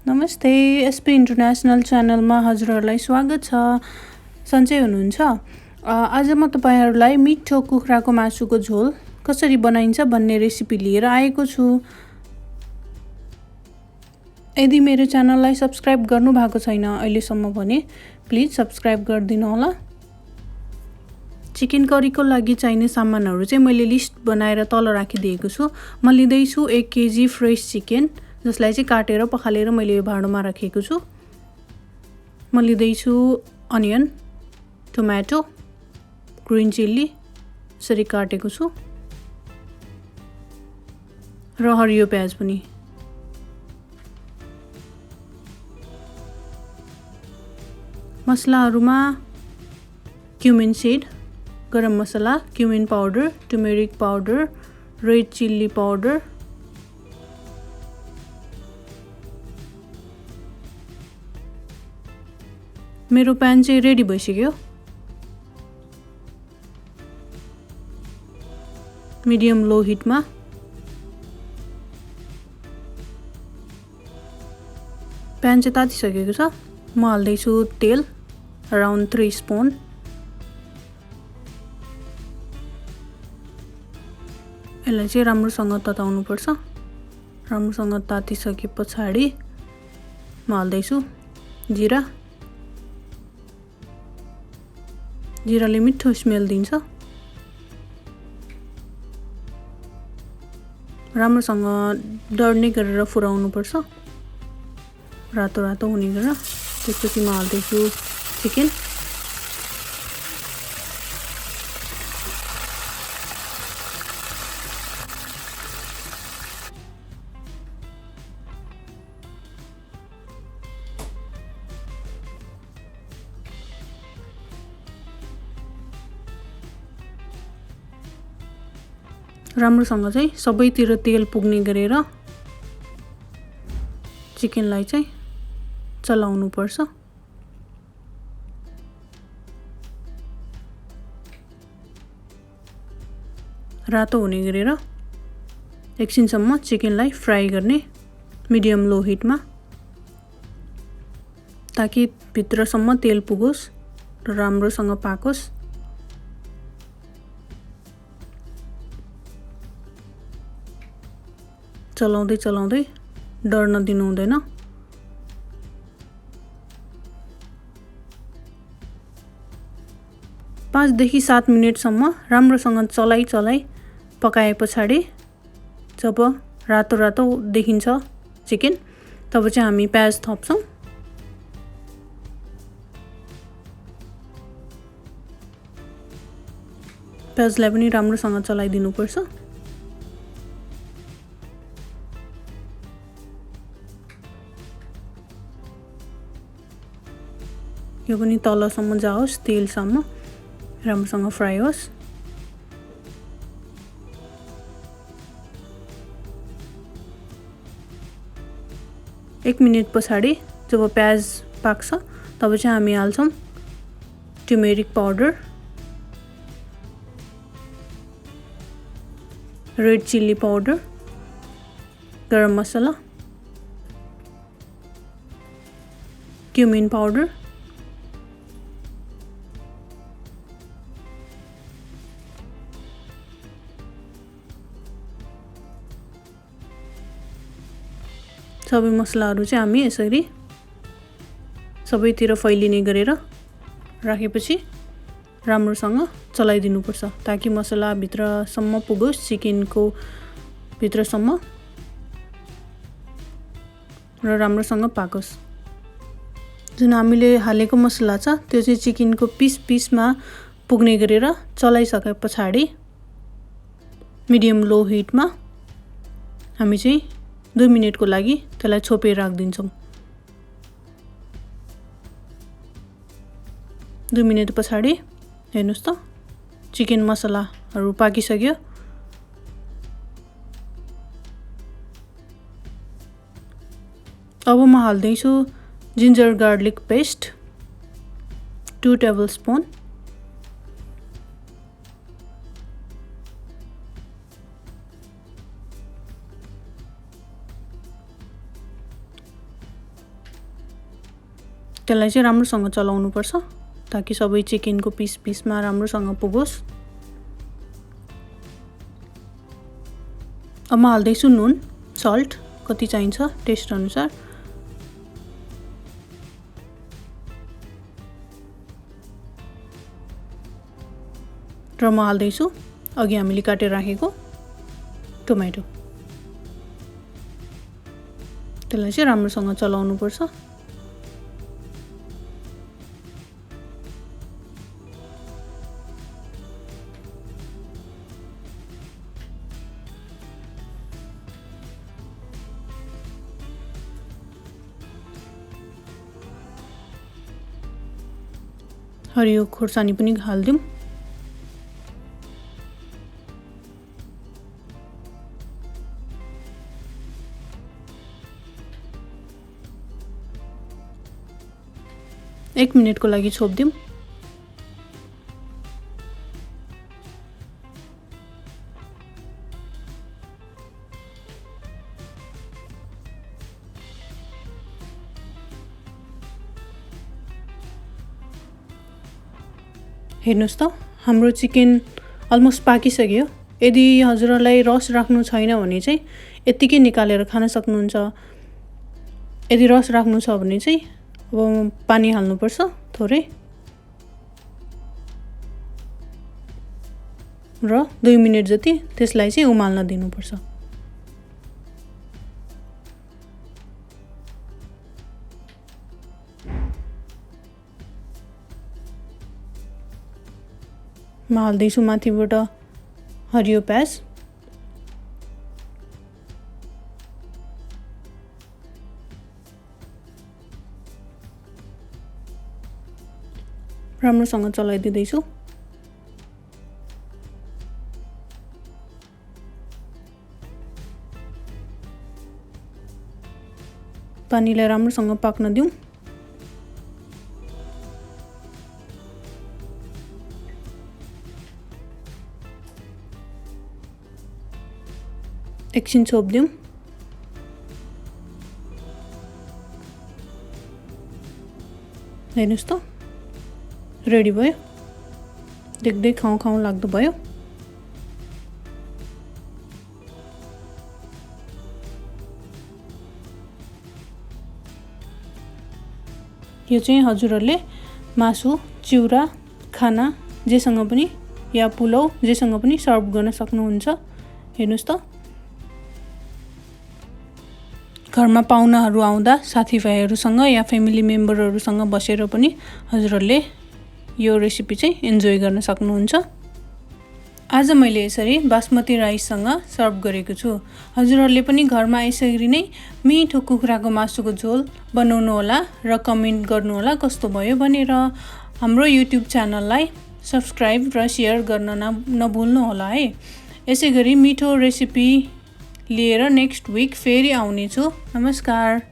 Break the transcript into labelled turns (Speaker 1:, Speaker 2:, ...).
Speaker 1: नमस्ते SP international च्यानलमा हजुरहरूलाई स्वागत छ। सन्चै हुनुहुन्छ? आज म तपाईहरुलाई मिठो कुखुराको मासुको झोल कसरी बनाइन्छ भन्ने रेसिपी लिएर आएको छु। यदि मेरो च्यानललाई सब्स्क्राइब गर्नु भएको छैन अहिलेसम्म भने प्लिज सब्स्क्राइब गरिदिनु होला। चिकन करीको लागि चाहिने सामानहरु चाहिँ मैले लिस्ट बनाएर तल राखिदिएको छु। म लिँदै छु 1 केजी फ्रेश चिकन, जसलाई चाहिँ काटेर पखालेर मैले यो भाँडोमा राखेको छु। म लिँदै छु अनियन, टोमेटो, ग्रीन चिल्ली यसरी काटेको छु र हरियो प्याज पनि। मसलाहरुमा cumin seed, garam masala, cumin powder, turmeric powder, red chilli powder, मेरो प्यान चाहिँ रेडी भइसक्यो। मिडियम लो हिटमा प्यान चाहिँ तातिसकेको छ। म हाल्दै छु तेल अराउन्ड 3 स्पुन। यसलाई चाहिँ राम्रोसँग तताउनु पर्छ। राम्रोसँग तातिसकेपछि म हाल्दै छु जिरा। जिराले मिठो स्मेल दिन्छ। राम्रोसँग डढ्ने गरेर फुराउनु पर्छ, रातो रातो हुने गरेर। त्यसपछि म हाल्दै छु चिकन। राम्रोसँग चाहिँ सबैतिर तेल पुग्ने गरेर चिकनलाई चाहिँ चलाउनु पर्छ। रातो हुने गरेर एकछिनसम्म चिकनलाई फ्राई गर्ने मिडियम लो हिटमा, ताकि भित्रसम्म तेल पुगोस् र राम्रोसँग पाकोस्। चलाउँदै चलाउँदै डढ्न दिनु हुँदैन। पाँच देखि 7 मिनेटसम्म राम्रोसँग चलाइ पकाएपछि जब रातो रातो देखिन्छ चिकन, तब चाहिँ हामी प्याज थप्छौं। प्याजलाई पनि राम्रोसँग चलाइदिनु पर्छ। यो पनि तलसम्म जाओस्, तेलसम्म राम्रोसँग फ्राई होस्। एक मिनेट पछाडि जब प्याज पाक्छ तब चाहिँ हामी हाल्छौं turmeric powder, red chilli powder, garam masala, cumin powder, सबै मसलाहरु चाहिँ हामी यसरी सबैतिर फैलिने गरेर राखेपछि राम्रोसँग चलाइदिनु पर्छ, ताकि मसला भित्रसम्म पुगोस्, चिकनको भित्रसम्म र राम्रोसँग पाकोस्। जुन हामीले हालेको मसला छ त्यो चाहिँ चिकनको पिसमा पुग्ने गरेर चलाइसकेपछि मिडियम लो हिटमा हामी चाहिँ 2 मिनेटको लागि त्यसलाई छोपेर राख्दिन्छौं। 2 मिनेट पछाडि हेर्नुस् त चिकन मसलाहरु पाकिसक्यो। अब म हाल्दै छु जिन्जर गार्लिक पेस्ट 2 टेबलस्पुन, त्यसलाई चाहिँ राम्रोसँग चलाउनु पर्छ ताकि सबै चिकनको पिसमा राम्रोसँग पुगोस्। अब म हाल्दैछु नुन, सल्ट कति चाहिन्छ टेस्ट अनुसार। र म हाल्दैछु अघि हामीले काटेर राखेको टोमेटो। त्यसलाई चाहिँ राम्रोसँग चलाउनु पर्छ। हरियो खोर्सानी पनि हाल्दिउँ। एक मिनेटको लागि छोप्दिउँ। हेर्नुस् त हाम्रो चिकन अलमोस्ट पाकिसक्यो। यदि हजुरहरूलाई रस राख्नु छैन भने चाहिँ यतिकै निकालेर खान सक्नुहुन्छ। यदि रस राख्नु छ भने चाहिँ अब पानी हाल्नुपर्छ थोरै र 2 मिनेट जति त्यसलाई चाहिँ उमाल्न दिनुपर्छ। म हाल्दैछु माथिबाट हरियो प्याज। राम्रोसँग चलाइदिँदैछु। पानीलाई राम्रोसँग पाक्न दिउँ। एकछिन छोप्दिउँ। हेर्नुस् त रेडी भयो। देख्दै खाउँ खाउँ लाग्दो भयो। यो चाहिँ हजुरहरूले मासु, चिउरा, खाना जेसँग पनि या पुलाउ जेसँग पनि सर्भ गर्न सक्नुहुन्छ। हेर्नुस् त घरमा पाहुनाहरू आउँदा साथीभाइहरूसँग या फ्यामिली मेम्बरहरूसँग बसेर पनि हजुरहरूले यो रेसिपी चाहिँ इन्जोय गर्न सक्नुहुन्छ। आज मैले यसरी बासमती राइससँग सर्भ गरेको छु। हजुरहरूले पनि घरमा यसरी नै मिठो कुखुराको मासुको झोल बनाउनु होला र कमेन्ट गर्नु होला कस्तो भयो भनेर। हाम्रो युट्युब च्यानललाई सब्स्क्राइब र शेयर गर्न नभुल्नु होला है। यसैगरी मिठो रेसिपी लिएर नेक्स्ट विक फेरि आउने छु। नमस्कार।